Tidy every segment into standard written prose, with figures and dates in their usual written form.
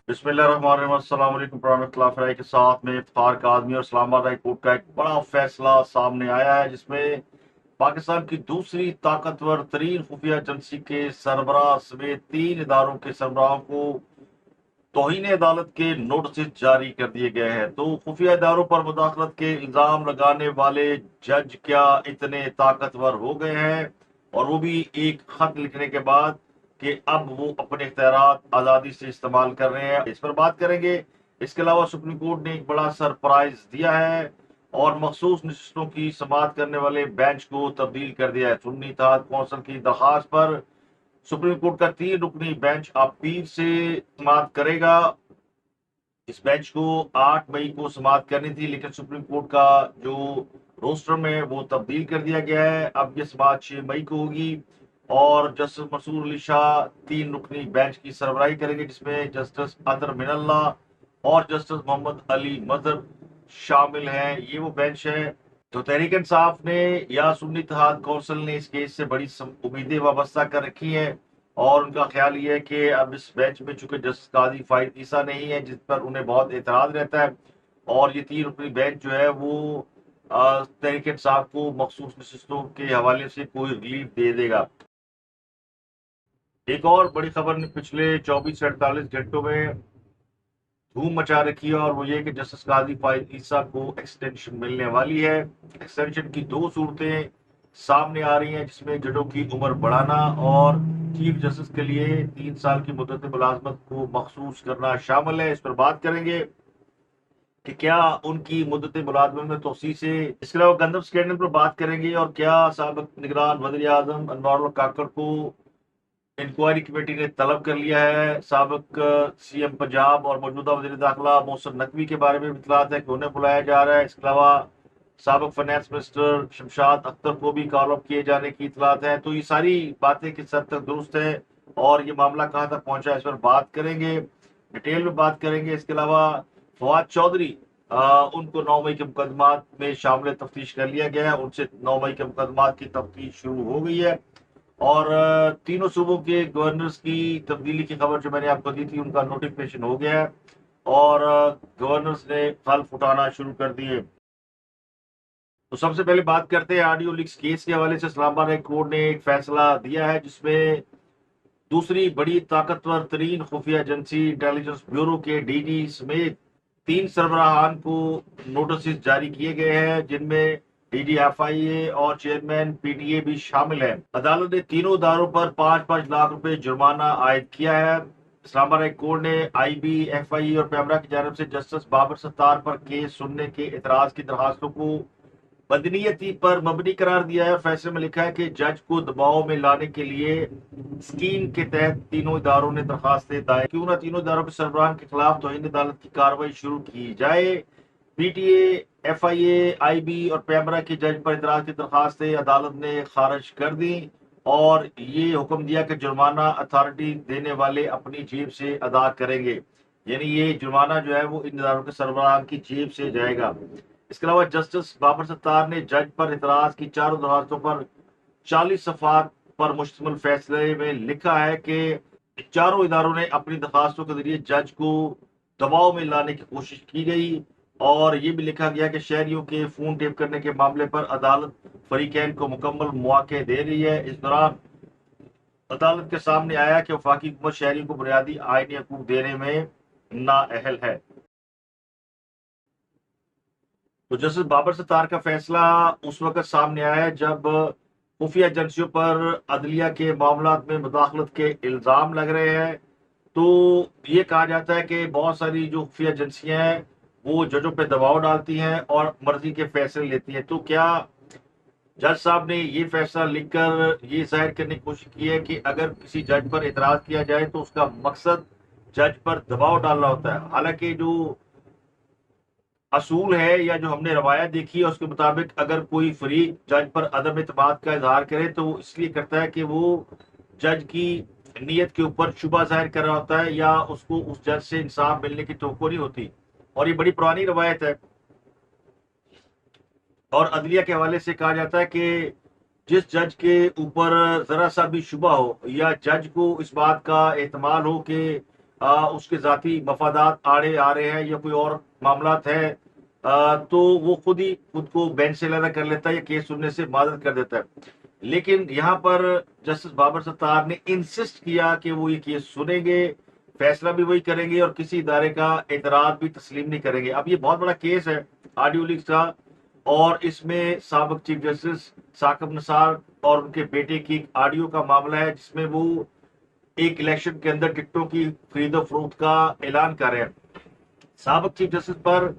बिस्मिल्लाहिर्रहमानिर्रहीम। अस्सलाम वालेकुम रहमतुल्लाहि के साथ में इफ्तार का आदमी और इस्लामाबाद हाई कोर्ट का एक बड़ा फैसला सामने आया है, जिसमें पाकिस्तान की दूसरी ताकतवर तरीन खुफिया एजेंसी के सरबराह समेत 3 इदारों के सरबराहों को तौहीन अदालत के नोटिस जारी कर दिए गए हैं। तो खुफिया इदारों पर मुदाखलत के इल्जाम लगाने वाले जज क्या इतने ताकतवर हो गए हैं, और वो भी एक खत लिखने के बाद, कि अब वो अपने इख्तियारात आज़ादी से इस्तेमाल कर रहे हैं। इस पर बात करेंगे। इसके अलावा सुप्रीम कोर्ट ने एक बड़ा सरप्राइज दिया है और मखसूस नशिस्तों की समाअत करने वाले बेंच को तब्दील कर दिया है। सुन्नी इत्तेहाद कौंसिल की दरखास्त पर सुप्रीम कोर्ट का 3 रुकनी बेंच अपील से समाअत करेगा। इस बेंच को 8 मई को समाअत करनी थी, लेकिन सुप्रीम कोर्ट का जो रोस्टर में वो तब्दील कर दिया गया है। अब ये समाअत 6 मई को होगी और जस्टिस मंसूर अली शाह 3 रुकनी बेंच की सरबराही करेंगे, जिसमें जस्टिस अतर मिनल्ला और जस्टिस मोहम्मद अली मजहर शामिल हैं। ये वो बेंच है। तो तहरीक इंसाफ ने या सुन्नी इत्तेहाद कौंसिल ने इस केस से बड़ी उम्मीदें वाबस्ता कर रखी हैं, और उनका ख्याल ये है कि अब इस बेंच में चूंकि जस्टिस काजी फाइद ईसा नहीं है, जिस पर उन्हें बहुत एतराज रहता है, और ये 3 रुकनी बेंच जो है वो तहरीक इंसाफ को मखसूस नशिस्तों के हवाले से कोई रिलीफ दे देगा। एक और बड़ी खबर ने पिछले 24 से 48 घंटों में धूम मचा रखी है, और वो ये कि जस्टिस काजी फाइज ईसा को एक्सटेंशन मिलने वाली है। एक्सटेंशन की 2 सूरतें सामने आ रही हैं, जिसमें जजों की उम्र बढ़ाना और चीफ जस्टिस के लिए 3 साल की मुद्दत मुलाजमत को मखसूस करना शामिल है। इस पर बात करेंगे कि क्या उनकी मुद्दत मुलाजमत में तोसी से। इसके अलावा गंदम स्कैंडल पर बात करेंगे, और क्या साबिक निगरान वज़ीर आज़म अनवारुल काकड़ को इंक्वायरी कमेटी ने तलब कर लिया है। साबिक सीएम पंजाब और मौजूदा वज़ीर दाखिला मोहसिन नकवी के बारे में भी इत्तलात है कि उन्हें बुलाया जा रहा है। इसके अलावा साबिक फाइनेंस मिनिस्टर शमशाद अख्तर को भी कॉल अप किए जाने की इत्तलात है। तो ये सारी बातें किस हद तक दुरुस्त है और ये मामला कहाँ तक पहुंचा है, इस पर बात करेंगे, डिटेल में बात करेंगे। इसके अलावा फवाद चौधरी, उनको 9 मई के मुकदमात में शामिल तफ्तीश कर लिया गया है। उनसे 9 मई के मुकदमात की तफ्तीश शुरू हो गई है, और तीनों सूबों के गवर्नर्स की तब्दीली की खबर जो मैंने आपको दी थी, उनका नोटिफिकेशन हो गया है, और गवर्नर्स ने हल्फ उठाना शुरू कर दिए। तो सबसे पहले बात करते हैं ऑडियो लीक्स केस के हवाले से। इस्लामाबाद हाई कोर्ट ने एक फैसला दिया है, जिसमें दूसरी बड़ी ताकतवर तरीन खुफिया एजेंसी इंटेलिजेंस ब्यूरो के डीजी समेत 3 सरबराहान को नोटिस जारी किए गए हैं, जिनमें डीडीएफआईए और चेयरमैन पीटीए भी शामिल है। अदालत ने तीनों इदारों पर 5-5 लाख रुपए जुर्माना आयद किया है। इस्लामाबाद हाई कोर्ट ने आईबी, एफआईए और पैमरा की जानब से जस्टिस बाबर सत्तार पर केस सुनने के एतराज की दरखास्तों को बदनीयती पर मबनी करार दिया है। फैसले में लिखा है कि जज को दबाव में लाने के लिए स्कीम के तहत तीनों इदारों ने दरखास्तें दायर क्यों ना तीनों इदारों के सरबराह के खिलाफ तौहीन अदालत की कार्रवाई शुरू की जाए। पीटीए, एफआईए, आईबी और पैमरा के जज पर इतराज की दरखास्तें अदालत ने खारिज कर दी, और ये हुक्म दिया कि जुर्माना अथॉरिटी देने वाले अपनी जेब से अदा करेंगे। यानी ये जुर्माना जो है वो इन इदारों के सरबराह की जेब से जाएगा। इसके अलावा जस्टिस बाबर सत्तार ने जज पर इतराज की चारों दरखास्तों पर 40 सफात पर मुश्तमिल फैसले में लिखा है कि चारों इदारों ने अपनी दरखास्तों के जरिए जज को दबाव में लाने की कोशिश की गई, और ये भी लिखा गया कि शहरियों के फोन टेप करने के मामले पर अदालत फरीकैन को मुकम्मल मौके दे रही है। इस दौरान अदालत के सामने आया कि वफाकी हुकूमत शहरियों को बुनियादी आईनी हकूक देने में नाअहल है। तो जस्टिस बाबर सत्तार का फैसला उस वक्त सामने आया जब खुफिया एजेंसियों पर अदलिया के मामलात में मुदाखलत के इल्जाम लग रहे हैं। तो ये कहा जाता है कि बहुत सारी जो खुफिया एजेंसियां हैं वो जजों पे दबाव डालती हैं और मर्जी के फैसले लेती हैं। तो क्या जज साहब ने ये फैसला लिखकर ये जाहिर करने की कोशिश की है कि अगर किसी जज पर इतराज किया जाए तो उसका मकसद जज पर दबाव डालना होता है। हालांकि जो असूल है या जो हमने रवायत देखी है उसके मुताबिक अगर कोई फरीक जज पर अदम एतमाद का इजहार करे तो वो इसलिए करता है कि वो जज की नीयत के ऊपर शुबा जाहिर कर रहा होता है, या उसको उस जज से इंसाफ मिलने की तवक्को नहीं होती। और ये बड़ी पुरानी रवायत है, और अदलिया के हवाले से कहा जाता है कि जिस जज के ऊपर जरा सा भी शुबा हो या जज को इस बात का एहतमाल हो कि उसके ذاتی मफादात आड़े आ रहे हैं या कोई और मामलात है, तो वो खुद को बेंच से अलग कर लेता है या केस सुनने से माजरत कर देता है। लेकिन यहाँ पर जस्टिस बाबर सत्तार ने इंसिस्ट किया कि वो ये केस सुनेंगे, फैसला भी वही करेंगे और किसी इदारे का एतराज भी तस्लीम नहीं करेंगे। अब ये बहुत बड़ा केस है ऑडियो लीक्स का, और इसमें साबिक चीफ जस्टिस साकिब निसार और उनके बेटे की ऑडियो का मामला है, जिसमें वो एक इलेक्शन के अंदर टिकटों की खरीदो फरोख्त का ऐलान कर रहे हैं। साबिक चीफ जस्टिस पर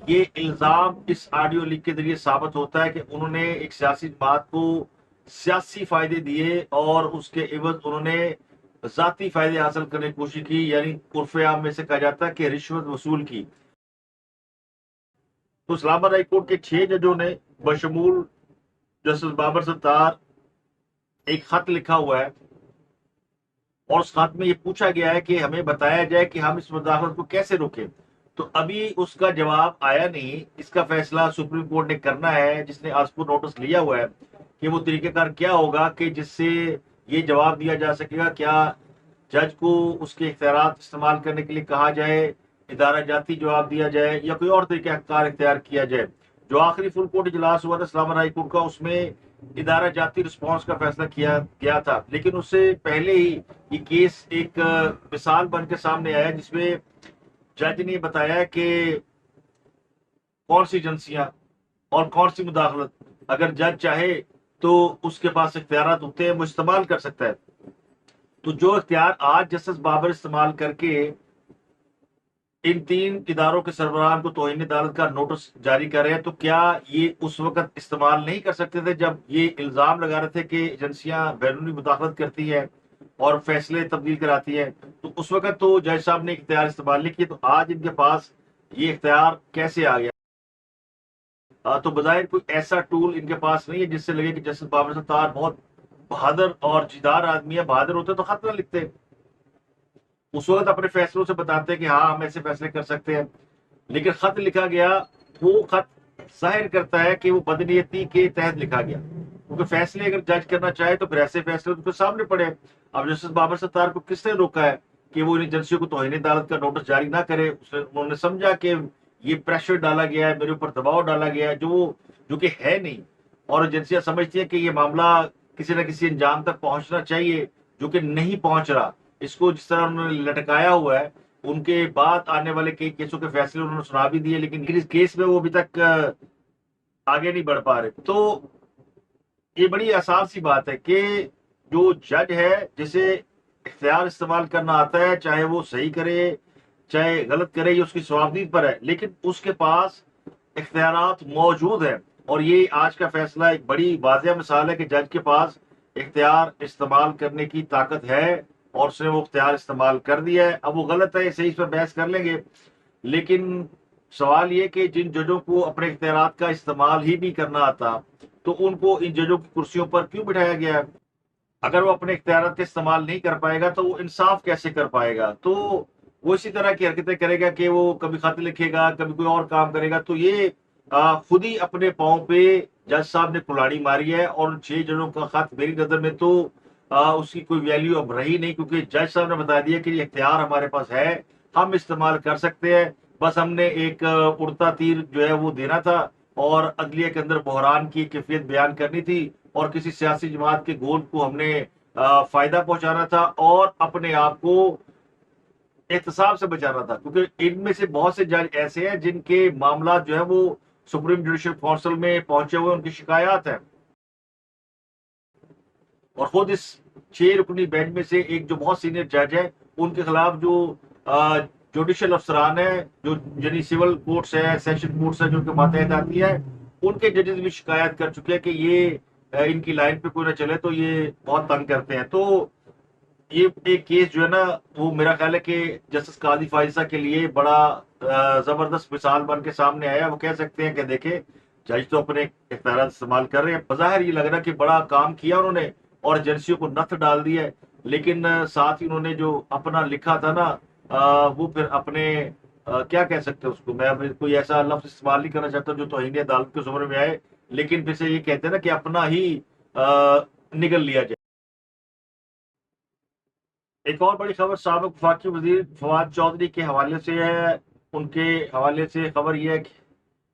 ये इल्जाम इस ऑडियो लीक के जरिए साबित होता है कि उन्होंने एक सियासी जमात को सियासी फायदे दिए और उसके एवज उन्होंने जाती फायदे हासिल करने की कोशिश की, यानी उर्फ आम में से कहा जाता है कि रिश्वत वसूल की। तो इस्लामाबाद हाई कोर्ट के 6 जजों ने बशमूल जस्टिस बाबर सत्तार एक खत लिखा हुआ है, और उस खत में ये पूछा गया है कि हमें बताया जाए कि हम इस मुदाखलत को कैसे रोकें। तो अभी उसका जवाब आया नहीं। इसका फैसला सुप्रीम कोर्ट ने करना है, जिसने आज को नोटिस लिया हुआ है कि वो तरीकेकार क्या होगा कि जिससे ये जवाब दिया जा सकेगा। क्या जज को उसके इख्तियारात इस्तेमाल करने के लिए कहा जाए, इदारा जाती जवाब दिया जाए, या कोई और तरीक़ाकार इख्तियार किया जाए। जो आखिरी फुल कोर्ट इजलास हुआ था इस्लामाबाद हाई कोर्ट का, उसमें इदारा जाती रिस्पॉन्स का फैसला किया गया था, लेकिन उससे पहले ही ये केस एक मिसाल बन के सामने आया, जिसमें जज ने बताया कि कौन सी एजेंसियां और कौन सी मुदाखलत अगर जज चाहे तो उसके पास इख्तियारात होते हैं, वो इस्तेमाल कर सकता है। तो जो इख्तियार आज जस्टिस बाबर इस्तेमाल करके इन 3 इदारों के सरबराहान को तौहीन अदालत का नोटिस जारी कर रहे हैं, तो क्या ये उस वक्त इस्तेमाल नहीं कर सकते थे जब ये इल्जाम लगा रहे थे कि एजेंसियां बैरूनी मुदाखलत करती हैं और फैसले तब्दील कराती है? तो उस वक्त तो जज साहब ने इख्तियार इस्तेमाल नहीं किया, तो आज इनके पास ये इख्तियार कैसे आ गया? तो बजाय कोई ऐसा टूल इनके पास नहीं है जिससे लगे कि जस्टिस बाबर सत्तार बहुत बहादुर और जिदार आदमी है। बहादुर होते तो खत ना लिखते, उस वक्त अपने फैसलों से बताते हैं कि हाँ हम ऐसे फैसले कर सकते हैं। लेकिन खत लिखा गया, वो खत जाहिर करता है कि वो बदनीयती के तहत लिखा गया, क्योंकि फैसले अगर जज करना चाहे तो फिर ऐसे फैसले उनके सामने पड़े। अब जस्टिस बाबर सत्तार को किसने रोका है कि वो इन एजेंसियों को तौहीन अदालत का नोटिस जारी ना करे? उन्होंने समझा कि ये प्रेशर डाला गया है, मेरे ऊपर दबाव डाला गया है, जो कि है नहीं, और एजेंसियां समझती है कि ये मामला किसी न किसी अंजाम तक पहुंचना चाहिए, जो कि नहीं पहुंच रहा। इसको जिस तरह उन्होंने लटकाया हुआ है, उनके बाद आने वाले कई केसों के फैसले उन्होंने सुना भी दिए, लेकिन इस केस में वो अभी तक आगे नहीं बढ़ पा रहे। तो ये बड़ी आसान सी बात है कि जो जज है, जिसे इख्तियार इस्तेमाल करना आता है, चाहे वो सही करे चाहे गलत करे, ये उसकी स्वाबदीद पर है, लेकिन उसके पास इख्तियारात मौजूद है। और ये आज का फैसला एक बड़ी वाज़ेह मिसाल है कि जज के पास इख्तियार इस्तेमाल करने की ताकत है, और उसने वो इख्तियार इस्तेमाल कर दिया है। अब वो गलत है सही, इस पर बहस कर लेंगे, लेकिन सवाल ये कि जिन जजों को अपने इख्तियारात का इस्तेमाल ही नहीं करना आता, तो उनको इन जजों की कुर्सियों पर क्यों बिठाया गया है? अगर वो अपने इख्तियारात का इस्तेमाल नहीं कर पाएगा तो वो इंसाफ कैसे कर पाएगा? तो वो इसी तरह की हरकतें करेगा कि वो कभी खत लिखेगा, कभी कोई और काम करेगा। तो ये खुद ही अपने पाँव पे जज साहब ने कुल्हाड़ी मारी है, और उन 6 जनों का खत मेरी नजर में तो उसकी कोई वैल्यू अब रही नहीं, क्योंकि जज साहब ने बता दिया कि ये इख्तियार हमारे पास है, हम इस्तेमाल कर सकते हैं। बस हमने एक उड़ता तीर जो है वो देना था, और अदलिया के अंदर बहरान की कैफियत बयान करनी थी, और किसी सियासी जमात के गोल को हमने फायदा पहुंचाना था, और अपने आप को एहतसाब से बचाना था, क्योंकि इनमें से बहुत से जज ऐसे हैं जिनके मामला जो है वो सुप्रीम जुडिशल काउंसिल में पहुंचे हुए, उनकी शिकायत है। और खुद इस 6 रुकनी बेंच में से एक जो बहुत सीनियर जज है, उनके खिलाफ जो जुडिशल अफसरान है, जो यानी सिविल कोर्ट्स है, सेशन कोर्ट्स है, जो उनके मातहत आती है, उनके जजेस भी शिकायत कर चुके हैं कि ये इनकी लाइन पे कोई ना चले तो ये बहुत तंग करते हैं। तो ये एक केस जो है ना, वो मेरा ख्याल है कि जस्टिस काजी फाइजा के लिए बड़ा जबरदस्त मिसाल बन के सामने आया। वो कह सकते हैं कि देखे जज तो अपने इख्तियार इस्तेमाल कर रहे हैं, बज़ाहिर ये लग रहा है कि बड़ा काम किया उन्होंने और एजेंसियों को नथ डाल दिया है, लेकिन साथ ही उन्होंने जो अपना लिखा था ना, वो फिर अपने क्या कह सकते हैं उसको, मैं अभी कोई ऐसा लफ्ज इस्तेमाल नहीं करना चाहता जो तौहीन अदालत के ज़ुमरे में आए, लेकिन फिर से ये कहते हैं ना कि अपना ही निगल लिया जाए। एक और बड़ी खबर साबिक वफाकी वजीर फवाद चौधरी के हवाले से है। उनके हवाले से खबर यह है कि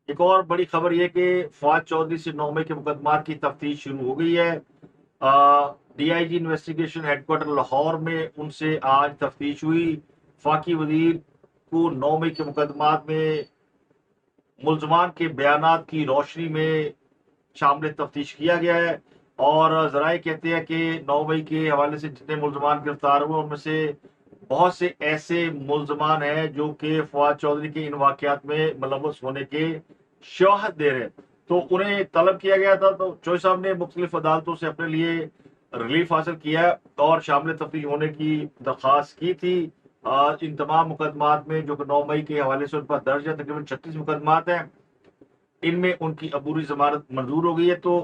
एक और बड़ी खबर यह कि फवाद चौधरी से 9 मई के मुकदमात की तफ्तीश शुरू हो गई है। डीआईजी इन्वेस्टिगेशन हेडक्वार्टर लाहौर में उनसे आज तफ्तीश हुई। वफाकी वजीर को 9 मई के मुकदमात में मुलजमान के बयानात की रोशनी में शामिल तफ्तीश किया गया है। और जराए कहते हैं कि 9 मई के हवाले से जितने मुलजमान गिरफ्तार हुए उनमें से बहुत से ऐसे मुलजमान हैं जो कि फवाद चौधरी के इन वाकयात में मुलव्वस होने के शवाहद दे रहे हैं। तो उन्हें तलब किया गया था, तो चौधरी साहब ने मुख्तलिफ अदालतों से अपने लिए रिलीफ हासिल किया और शामिल तफ्तीश होने की दरख्वास्त की थी। इन तमाम मुकदमात में जो कि 9 मई के हवाले से उन पर दर्ज है, तकरीबन 36 मुकदमात हैं, इनमें उनकी अबूरी जमानत मंजूर हो गई है। तो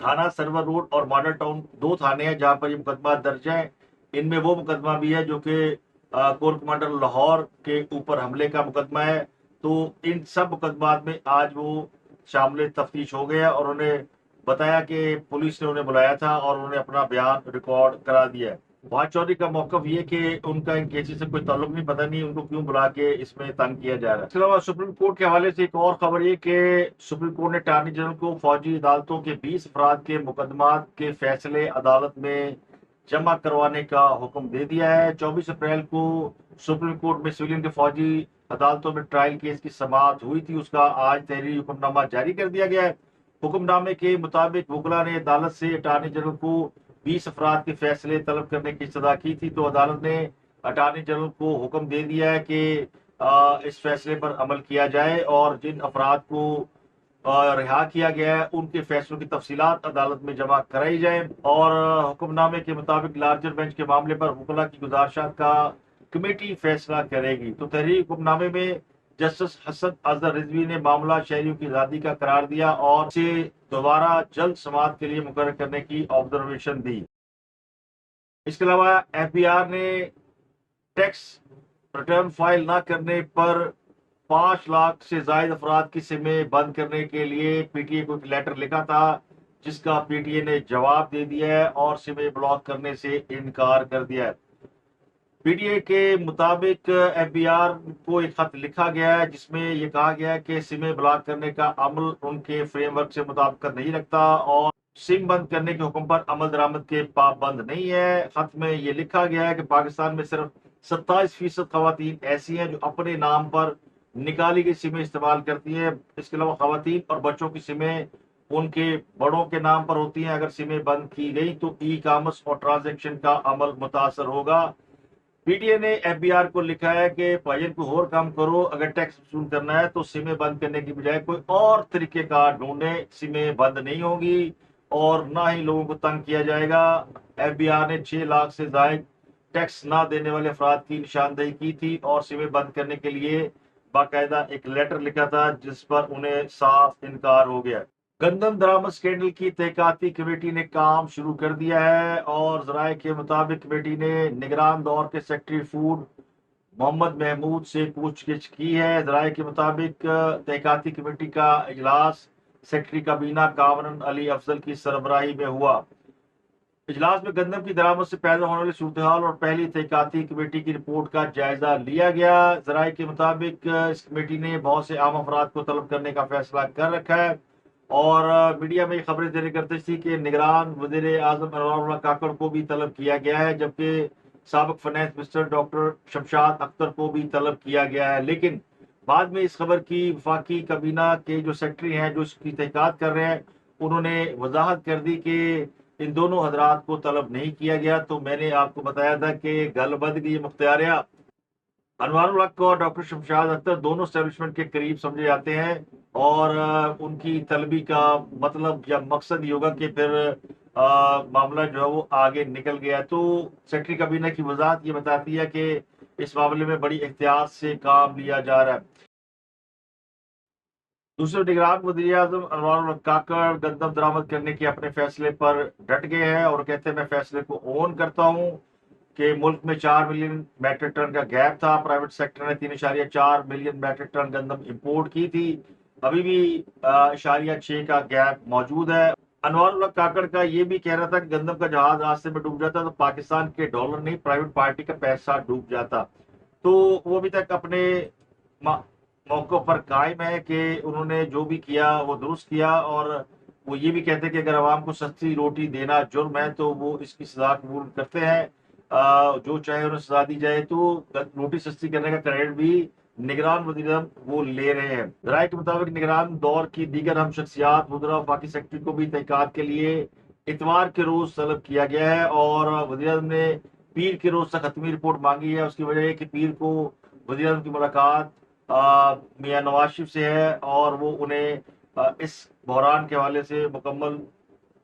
थाना सर्वर रोड और मॉडल टाउन 2 थाने हैं जहां पर ये मुकदमा दर्ज है। इनमें वो मुकदमा भी है जो कि कोर कमांडर लाहौर के ऊपर हमले का मुकदमा है। तो इन सब मुकदमात में आज वो शामिल तफ्तीश हो गया और उन्हें बताया कि पुलिस ने उन्हें बुलाया था और उन्हें अपना बयान रिकॉर्ड करा दिया है। फवाद चौधरी का मौकफ ये कि उनका इन केसेस से कोई ताल्लुक नहीं, पता नहीं उनको क्यों बुला के इसमें तंग किया जा रहा है। इसके अलावा सुप्रीम कोर्ट के हवाले से एक और खबर ये कि सुप्रीम कोर्ट ने अटॉर्नी जनरल को फौजी अदालतों के 20 अफराद के मुकदमात के फैसले अदालत में जमा करवाने का हुक्म दे दिया है। 24 अप्रैल को सुप्रीम कोर्ट में सिविलियन के फौजी अदालतों में ट्रायल केस की समाअत हुई थी, उसका आज तहरीरी हुक्मनामा जारी कर दिया गया है। हुक्मनामे के मुताबिक वकला ने अदालत से अटॉर्नी जनरल को 20 अफराद के फैसले तलब करने की सजा की थी। तो अदालत ने अटॉर्नी जनरल को हुक्म दे दिया है कि इस फैसले पर अमल किया जाए और जिन अफराद को रिहा किया गया है उनके फैसलों की तफसीलात अदालत में जमा कराई जाए। और हुक्मनामे के मुताबिक लार्जर बेंच के मामले पर वकला की गुजारिशात का कमेटी फैसला करेगी। तो तहरीर हुक्मनामे में जस्टिस हसन अजहर रिजवी ने मामला शहरियों की आज़ादी का करार दिया और इसे दोबारा जल्द समाअत के लिए मुकर्रर करने की ऑब्जर्वेशन दी। इसके अलावा एफबीआर ने टैक्स रिटर्न फाइल न करने पर 5 लाख से जायद अफराद की सिमें बंद करने के लिए पीटीए को एक लेटर लिखा था, जिसका पीटीए ने जवाब दे दिया है और सिमें ब्लॉक करने से इनकार कर दिया है। पीटीए के मुताबिक एफबीआर को एक खत लिखा गया है जिसमें यह कहा गया है कि सिमें ब्लॉक करने का अमल उनके फ्रेमवर्क से मुताबिकत नहीं रखता और सिम बंद करने के हुक्म पर अमल दरामद के पाबंद नहीं है। खत में यह लिखा गया है कि पाकिस्तान में सिर्फ 27% खवातीन ऐसी हैं जो अपने नाम पर निकाली गई सिमें इस्तेमाल करती हैं। इसके अलावा खवातीन और बच्चों की सिमें उनके बड़ों के नाम पर होती हैं। अगर सिमें बंद की गई तो ई कॉमर्स और ट्रांजेक्शन का अमल मुतासर होगा। पीटीए ने एफबीआर को लिखा है कि भाईजान को और काम करो, अगर टैक्स वसूल करना है तो सिमें बंद करने की बजाय कोई और तरीके का ढूंढे। सिमें बंद नहीं होगी और ना ही लोगों को तंग किया जाएगा। एफबीआर ने 6 लाख से जायद टैक्स ना देने वाले अफराद की निशानदेही की थी और सिमें बंद करने के लिए बाकायदा एक लेटर लिखा था जिस पर उन्हें साफ इनकार हो गया। गंदम दरामद स्कैंडल की तहकीकाती कमेटी ने काम शुरू कर दिया है और जराये के मुताबिक कमेटी ने निगरान दौर के सेक्रेटरी फूड मोहम्मद महमूद से पूछगिछ की है। जराये के मुताबिक तहकीकाती कमेटी का इजलास सेक्रेटरी काबीना कामरान अली अफजल की सरबराही में हुआ। इजलास में गंदम की दरामद से पैदा होने वाली सूरत हाल और पहली तहकीकाती कमेटी की रिपोर्ट का जायजा लिया गया। जराये के मुताबिक इस कमेटी ने बहुत से आम अफराद को तलब करने का फैसला कर रखा है और मीडिया में खबरें जारी करते थी कि निगरान वज़ीर आज़म अनवारुल्लाह काकड़ को भी तलब किया गया है, जबकि साबिक finance minister doctor Shamshad Akhtar को भी तलब किया गया है। लेकिन बाद में इस खबर की वफाकी काबीना के जो सेक्रेटरी हैं जो इसकी तहकीकात कर रहे हैं उन्होंने वजाहत कर दी कि इन दोनों हजरात को तलब नहीं किया गया। तो मैंने आपको बताया था कि गल बद गई मुख्तियारिया। अनवारुल हक और डॉक्टर शमशाद अख्तर दोनों एस्टेब्लिशमेंट के करीब समझे जाते हैं और उनकी तलबी का मतलब या मकसद ये होगा कि फिर मामला जो है वो आगे निकल गया। तो सेक्रेटरी काबीना की वजाहत ये बताती है कि इस मामले में बड़ी एहतियात से काम लिया जा रहा है। दूसरे निगरान वज़ीर आज़म अनवारुल हक काकड़ गंदम दरामद करने के अपने फैसले पर डट गए हैं और कहते हैं मैं फैसले को ओन करता हूँ कि मुल्क में 4 मिलियन मैट्रिक टन का गैप था। प्राइवेट सेक्टर ने 3.4 मिलियन मैट्रिक टन गंदम इंपोर्ट की थी, अभी भी 6.6 का गैप मौजूद है। انوار اللہ کاکڑ کا یہ بھی کہہ رہا تھا کہ گندم کا جہاز راستے میں ڈوب جاتا تو پاکستان کے ڈالر نہیں پرائیویٹ پارٹی کا پیسہ ڈوب جاتا. تو وہ ابھی تک اپنے موقع پر قائم ہے کہ انہوں نے جو بھی کیا وہ درست کیا، اور وہ یہ بھی کہتے ہیں کہ اگر عوام کو سستی روٹی دینا جرم ہے تو وہ اس کی سزا قبول کرتے ہیں. جو چاہے انہیں سزا دی جائے. تو روٹی سستی کرنے کا کریڈٹ بھی نگران وزیر اعظم وہ لے رہے ہیں. رائے کے مطابق نگران دور کی دیگر اہم شخصیات وزراء و وفاقی سیکرٹری کو بھی تحقیقات کے لیے اتوار کے روز طلب کیا گیا ہے، اور وزیر اعظم نے پیر کے روز تک حتمی رپورٹ مانگی ہے. اس کی وجہ یہ کہ پیر کو وزیر اعظم کی ملاقات میاں نواز شریف سے ہے، اور وہ انہیں اس بحران کے حوالے سے مکمل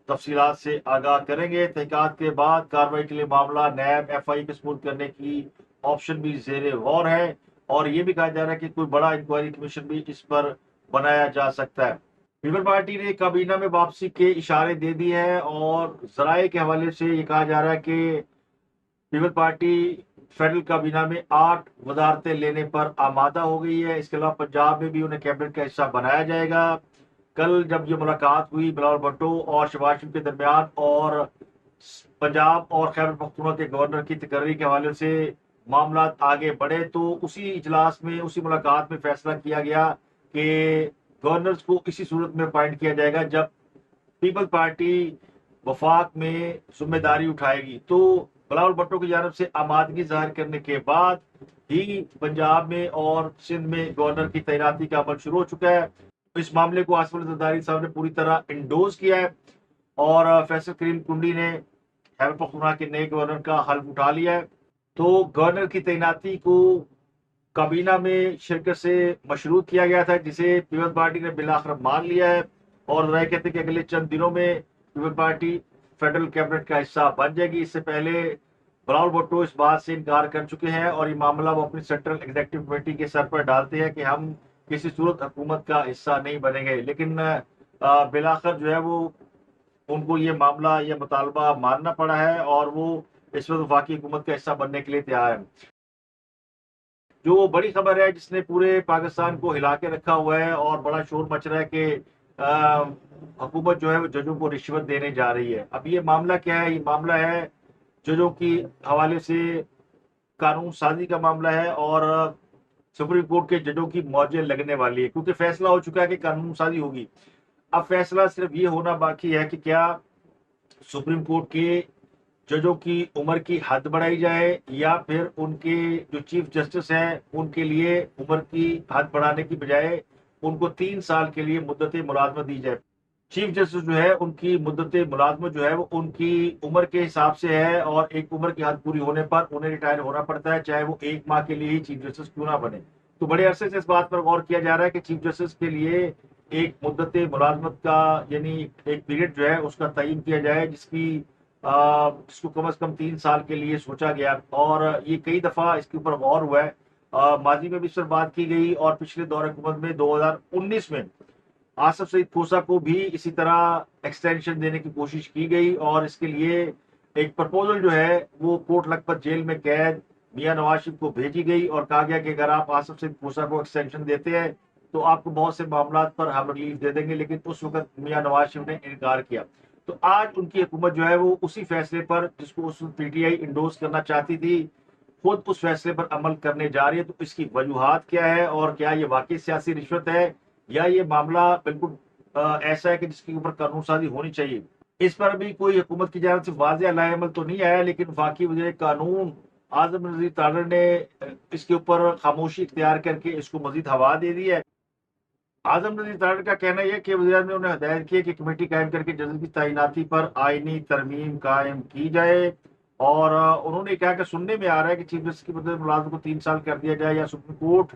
تفصیلات سے آگاہ کریں گے. تحقیقات کے بعد کارروائی کے لیے معاملہ نیب ایف آئی کے سپرد کرنے کی آپشن بھی زیر غور ہے، اور یہ بھی کہا جا رہا ہے کہ کوئی بڑا انکوائری کمیشن بھی اس پر بنایا جا سکتا ہے. پیپل پارٹی نے کابینہ میں واپسی کے اشارے دے دی ہے، اور ذرائع کے حوالے سے یہ کہا جا رہا ہے کہ پیپل پارٹی فیڈرل کابینہ میں 8 وزارتیں لینے پر آمادہ ہو گئی ہے. اس کے علاوہ پنجاب میں بھی انہیں کیبنٹ کا حصہ بنایا جائے گا. کل جب یہ ملاقات ہوئی بلاول بھٹو اور شہباز شریف کے درمیان، اور پنجاب اور خیبر پختونخوا کے گورنر کی تقرری کے حوالے سے معاملات آگے بڑھے، تو اسی اجلاس میں اسی ملاقات میں فیصلہ کیا گیا کہ گورنرز کو اسی صورت میں اپائنٹ کیا جائے گا جب پیپل پارٹی وفاق میں ذمہ داری اٹھائے گی. تو بلاول بھٹو کی جانب سے آمادگی ظاہر کرنے کے بعد ہی پنجاب میں اور سندھ میں گورنر کی تعیناتی کا عمل شروع ہو چکا ہے. اس معاملے کو آصف علی زرداری صاحب نے پوری طرح انڈوز کیا ہے، اور فیصل کریم کنڈی نے خیبر پختونخوا کے نئے گورنر کا حلف اٹھا لیا ہے. تو گورنر کی تعیناتی کو کابینہ میں شرکت سے مشروط کیا گیا تھا، جسے پیپل پارٹی نے بالآخر مان لیا ہے، اور رائے کہتے ہیں کہ اگلے چند دنوں میں پیپل پارٹی فیڈرل کیبنٹ کا حصہ بن جائے گی. اس سے پہلے بلاول بھٹو اس بات سے انکار کر چکے ہیں، اور یہ معاملہ وہ اپنی سینٹرل ایگزیکٹو کمیٹی کے سر پر ڈالتے ہیں کہ ہم کسی صورت حکومت کا حصہ نہیں بنیں گے. لیکن بالآخر جو ہے وہ ان کو یہ معاملہ یہ مطالبہ ماننا پڑا ہے، اور وہ اس وقت وفاقی حکومت کا حصہ بننے کے لیے تیار ہے. جو بڑی خبر ہے جس نے پورے پاکستان کو ہلا کے رکھا ہوا ہے اور بڑا شور مچ رہا ہے کہ حکومت جو ہے وہ ججوں کو رشوت دینے جا رہی ہے. اب یہ معاملہ کیا ہے؟ یہ معاملہ ہے ججوں کی حوالے سے قانون سازی کا معاملہ ہے، اور سپریم کورٹ کے ججوں کی موجیں لگنے والی ہے، کیونکہ فیصلہ ہو چکا ہے کہ قانون سازی ہوگی. اب فیصلہ صرف یہ ہونا باقی ہے کہ کیا سپریم کورٹ کے ججوں کی عمر کی حد بڑھائی جائے، یا پھر ان کے جو چیف جسٹس ہیں ان کے لیے عمر کی حد بڑھانے کی بجائے ان کو 3 سال کے لیے مدت ملازمت دی جائے. چیف جسٹس جو ہے ان کی مدت ملازمت جو ہے وہ ان کی عمر کے حساب سے ہے، اور ایک عمر کی حد پوری ہونے پر انہیں ریٹائر ہونا پڑتا ہے، چاہے وہ 1 ماہ کے لیے ہی چیف جسٹس کیوں نہ بنے. تو بڑے عرصے سے اس بات پر غور کیا جا رہا ہے کہ چیف جسٹس کے لیے ایک مدت ملازمت کا یعنی ایک پیریڈ جو ہے اس کا تعین کیا جائے، جس کو کم از کم 3 سال کے لیے سوچا گیا. اور یہ کئی دفعہ اس کے اوپر غور ہوا ہے، ماضی میں بھی اس پر بات کی گئی، اور پچھلے دور حکومت میں 2019 میں آصف سعید کھوسہ کو بھی اسی طرح ایکسٹینشن دینے کی کوشش کی گئی، اور اس کے لیے ایک پرپوزل جو ہے وہ کوٹ لکھپت جیل میں قید میاں نواز شریف کو بھیجی گئی، اور کہا گیا کہ اگر آپ آصف سعید کھوسہ کو ایکسٹینشن دیتے ہیں تو آپ کو بہت سے معاملات پر ہم ریلیف دے دیں گے. لیکن اس وقت میاں نواز شریف نے انکار کیا. تو آج ان کی حکومت جو ہے وہ اسی فیصلے پر، جس کو اس پی ٹی آئی انڈوز کرنا چاہتی تھی، خود اس فیصلے پر عمل کرنے جا رہی ہے. تو اس کی وجوہات کیا ہے، اور کیا یہ واقعی سیاسی رشوت ہے، یا یہ معاملہ بالکل ایسا ہے کہ جس کے اوپر قانون سازی ہونی چاہیے؟ اس پر ابھی کوئی حکومت کی جانب سے واضح لائحہ عمل تو نہیں آیا، لیکن وفاقی وزیر قانون اعظم نذیر تاڑر نے اس کے اوپر خاموشی اختیار کر کے اس کو مزید ہوا دے دی ہے. اعظم نذیر تاڑر کا کہنا یہ ہے کہ وزیر اعظم نے انہیں ہدایت کی ہے کہ کمیٹی قائم کر کے ججز کی تعیناتی پر آئینی ترمیم قائم کی جائے، اور انہوں نے کہا کہ سننے میں آ رہا ہے کہ چیف جسٹس کی مدت ملازمت کو 3 سال کر دیا جائے، یا سپریم کورٹ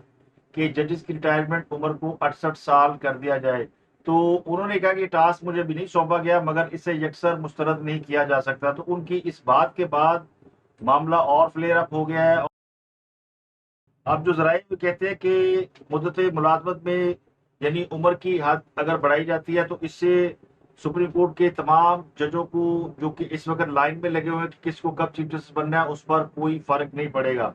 کہ ججز کی ریٹائرمنٹ عمر کو 68 سال کر دیا جائے. تو انہوں نے کہا کہ یہ ٹاسک مجھے بھی نہیں سونپا گیا، مگر اسے یکسر مسترد نہیں کیا جا سکتا. تو ان کی اس بات کے بعد معاملہ اور فلیئر اپ ہو گیا ہے. اب جو ذرائع میں کہتے ہیں کہ مدت ملازمت میں یعنی عمر کی حد اگر بڑھائی جاتی ہے تو اس سے سپریم کورٹ کے تمام ججوں کو جو کہ اس وقت لائن میں لگے ہوئے ہیں کہ کس کو کب چیف جسٹس بننا ہے، اس پر کوئی فرق نہیں پڑے گا.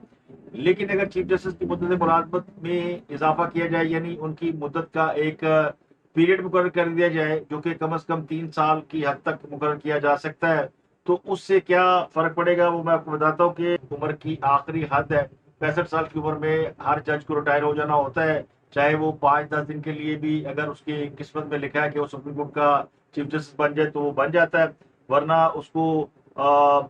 لیکن اگر چیف جسٹس کی مدت ملازمت میں اضافہ کیا جائے، یعنی ان کی مدت کا ایک پیریڈ مقرر کر دیا جائے جو کہ کم از کم 3 سال کی حد تک مقرر کیا جا سکتا ہے، تو اس سے کیا فرق پڑے گا وہ میں آپ کو بتاتا ہوں کہ عمر کی آخری حد ہے 65 سال کی عمر میں ہر جج کو ریٹائر ہو جانا ہوتا ہے، چاہے وہ 5-10 دن کے لیے بھی اگر اس کی قسمت میں لکھا ہے کہ وہ سپریم کورٹ کا چیف جسٹس بن جائے تو وہ بن جاتا ہے، ورنہ اس کو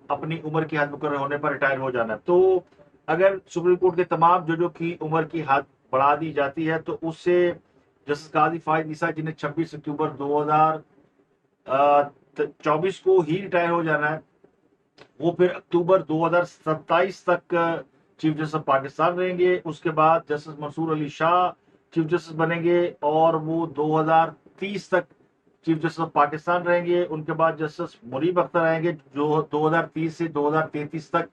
اپنی عمر کی حد مقرر ہونے پر ریٹائر ہو جانا ہے۔ تو اگر سپریم کورٹ کے تمام ججوں کی عمر کی حد بڑھا دی جاتی ہے تو اس سے جسٹس قاضی فائز عیسیٰ جنہیں 26 اکتوبر 2024 کو ہی ریٹائر ہو جانا ہے، وہ پھر اکتوبر 2027 تک چیف جسٹس آف پاکستان رہیں گے۔ اس کے بعد جسٹس منصور علی شاہ چیف جسٹس بنیں گے اور وہ 2030 تک چیف جسٹس آف پاکستان رہیں گے۔ ان کے بعد جسٹس منیب اختر آئیں گے جو 2030 سے 2033 تک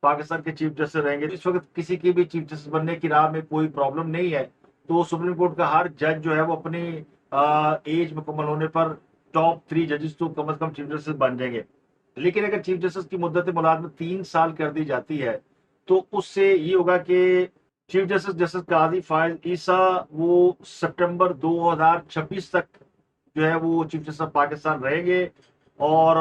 پاکستان کے چیف جسٹس رہیں گے۔ اس وقت کسی کی بھی چیف جسٹس بننے کی راہ میں کوئی پرابلم نہیں ہے، تو سپریم کورٹ کا ہر جج جو ہے وہ اپنی ایج مکمل ہونے پر ٹاپ 3 ججز تو کم از کم چیف جسٹس بن جائیں گے۔ لیکن اگر چیف جسٹس کی مدت ملازمت 3 سال کر دی جاتی ہے تو اس سے یہ ہوگا کہ چیف جسٹس جسٹس قاضی فائز عیسیٰ وہ سپٹمبر 2026 تک جو ہے وہ چیف جسٹس آف پاکستان رہیں گے، اور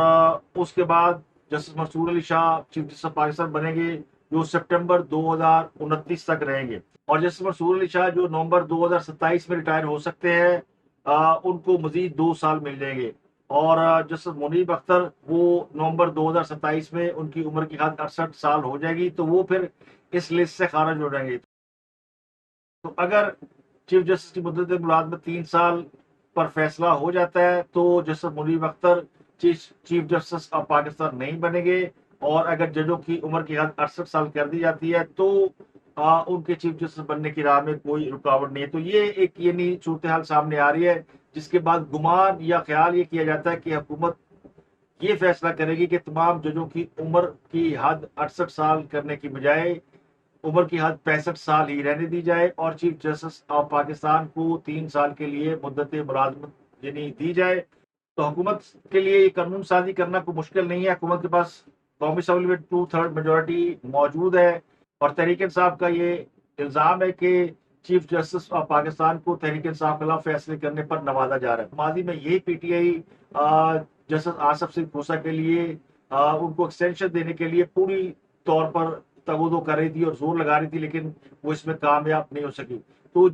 اس کے بعد justice Mansoor Ali Shah chief justice of Pakistan بنیں گے جو سپٹمبر 2029 تک رہیں گے، اور جسٹس منصور علی شاہ جو نومبر 2027 میں ریٹائر ہو سکتے ہیں ان کو مزید 2 سال مل جائیں گے، اور جسٹس منیب اختر وہ نومبر 2027 میں ان کی عمر کی حد 68 سال ہو جائے گی تو وہ پھر اس لسٹ سے خارج ہو جائیں گے۔ تو اگر چیف جسٹس کی مدت ملازمت 3 سال پر فیصلہ ہو جاتا ہے تو justice Munib Akhtar chief justice of Pakistan نہیں بنیں گے، اور اگر ججوں کی عمر کی حد 68 سال کر دی جاتی ہے تو ان کے چیف جسٹس بننے کی راہ میں کوئی رکاوٹ نہیں ہے۔ تو یہ ایک یعنی صورتحال سامنے آ رہی ہے، جس کے بعد گمان یا خیال یہ کیا جاتا ہے کہ حکومت یہ فیصلہ کرے گی کہ تمام ججوں کی عمر کی حد 68 سال کرنے کی بجائے عمر کی حد 65 سال ہی رہنے دی جائے، اور چیف جسٹس آف پاکستان کو 3 سال کے لیے مدت ملازمت یعنی دی جائے۔ تو حکومت کے لیے یہ قانون سازی کرنا کوئی مشکل نہیں ہے، حکومت کے پاس قومی اسمبلی میں 2/3 میجورٹی موجود ہے، اور تحریک انصاف کا یہ الزام ہے کہ چیف جسٹس آف پاکستان کو تحریک انصاف کے خلاف فیصلے کرنے پر نوازا جا رہا ہے۔ ماضی میں یہی P T I justice Asif Singh کھوسا کے لیے ان کو ایکسٹینشن دینے کے لیے پوری طور پر تگودو کر رہی تھی اور زور لگا رہی تھی، لیکن وہ اس میں کامیاب نہیں ہو سکی۔ تو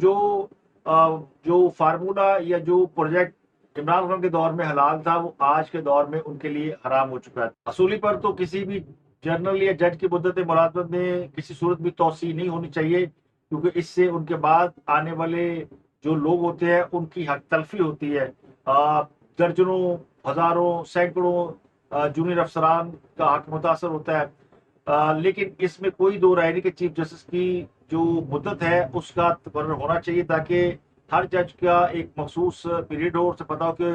جو فارمولا یا جو پروجیکٹ عمران خان کے دور میں حلال تھا وہ آج کے دور میں ان کے لیے حرام ہو چکا ہے۔ اصولی پر تو کسی بھی جنرل یا جج کی مدت ملازمت میں کسی صورت بھی توسیع نہیں ہونی چاہیے، کیونکہ اس سے ان کے بعد آنے والے جو لوگ ہوتے ہیں ان کی حق تلفی ہوتی ہے۔ درجنوں، ہزاروں، سینکڑوں جونیئر افسران کا حق متاثر ہوتا ہے، لیکن اس میں کوئی دو رائے نہیں کہ چیف جسٹس کی جو مدت ہے اس کا تقرر ہونا چاہیے، تاکہ ہر جج کا ایک مخصوص پیریڈ ہو، اسے پتا ہو کہ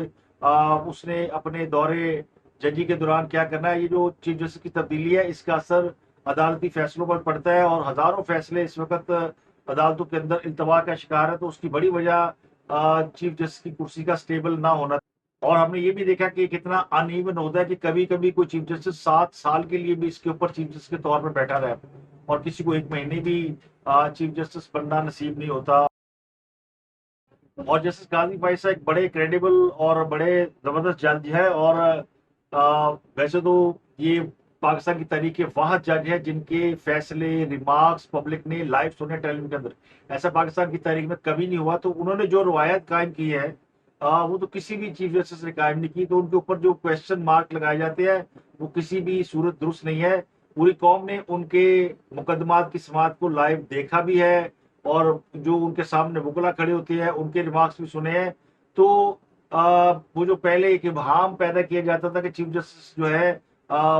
اس نے اپنے دورے ججی کے دوران کیا کرنا ہے۔ یہ جو چیف جسٹس کی تبدیلی ہے اس کا اثر عدالتی فیصلوں پر پڑتا ہے، اور ہزاروں فیصلے اس وقت عدالتوں کے اندر التوا کا شکار ہے، تو اس کی بڑی وجہ چیف جسٹس کی کرسی کا سٹیبل نہ ہونا۔ اور ہم نے یہ بھی دیکھا کہ کتنا ان ایون ہوتا ہے کہ کبھی کبھی کوئی چیف جسٹس 7 سال کے لیے بھی اس کے اوپر چیف جسٹس کے طور پر بیٹھا رہا، اور کسی کو 1 مہینے بھی چیف جسٹس بننا نصیب نہیں ہوتا۔ اور جسٹس قاضی فائز ایک بڑے کریڈیبل اور بڑے زبردست جج ہے، اور ویسے تو یہ پاکستان کی تاریخ کے واحد جج ہے جن کے فیصلے، ریمارکس پبلک نے لائیو سنے ٹیلی ویژن کے اندر۔ ایسا پاکستان کی تاریخ میں کبھی نہیں ہوا۔ تو انہوں نے جو روایت قائم کی ہے وہ تو کسی بھی چیف جسٹس نے قائم نہیں کی، تو ان کے اوپر جو کویشچن مارک لگائے جاتے ہیں وہ کسی بھی صورت درست نہیں ہے۔ پوری قوم نے ان کے مقدمات کی سماعت کو لائیو دیکھا بھی ہے، اور جو ان کے سامنے وکلا کھڑے ہوتے ہیں ان کے ریمارکس بھی سنے ہیں۔ تو وہ جو پہلے ایک ابہام پیدا کیا جاتا تھا کہ چیف جسٹس جو ہے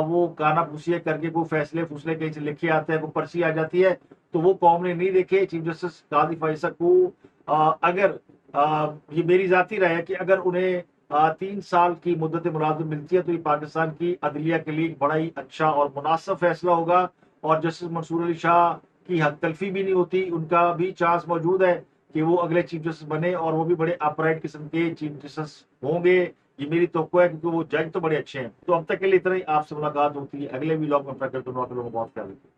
وہ کانا پوسیاں کر کے کوئی فیصلے کہیں سے لکھے آتے ہیں، کوئی پرچی آ جاتی ہے، تو وہ قوم نے نہیں دیکھے۔ چیف جسٹس قاضی فائز کو اگر یہ میری ذاتی رائے ہے کہ اگر انہیں 3 سال کی مدت ملازمت ملتی ہے تو یہ پاکستان کی عدلیہ کے لیے بڑا ہی اچھا اور مناسب فیصلہ ہوگا، اور جسٹس منصور علی شاہ کی حق تلفی بھی نہیں ہوتی، ان کا بھی چانس موجود ہے کہ وہ اگلے چیف جسٹس بنے، اور وہ بھی بڑے اپرائٹ قسم کے چیف جسٹس ہوں گے، یہ میری توقع ہے، کیونکہ وہ جج تو بڑے اچھے ہیں۔ تو اب تک کے لیے اتنا ہی، آپ سے ملاقات ہوتی ہے اگلے ویلاگ میں۔ اپنا کرتے ہیں، آپ لوگوں کو بہت خیال رکھیں۔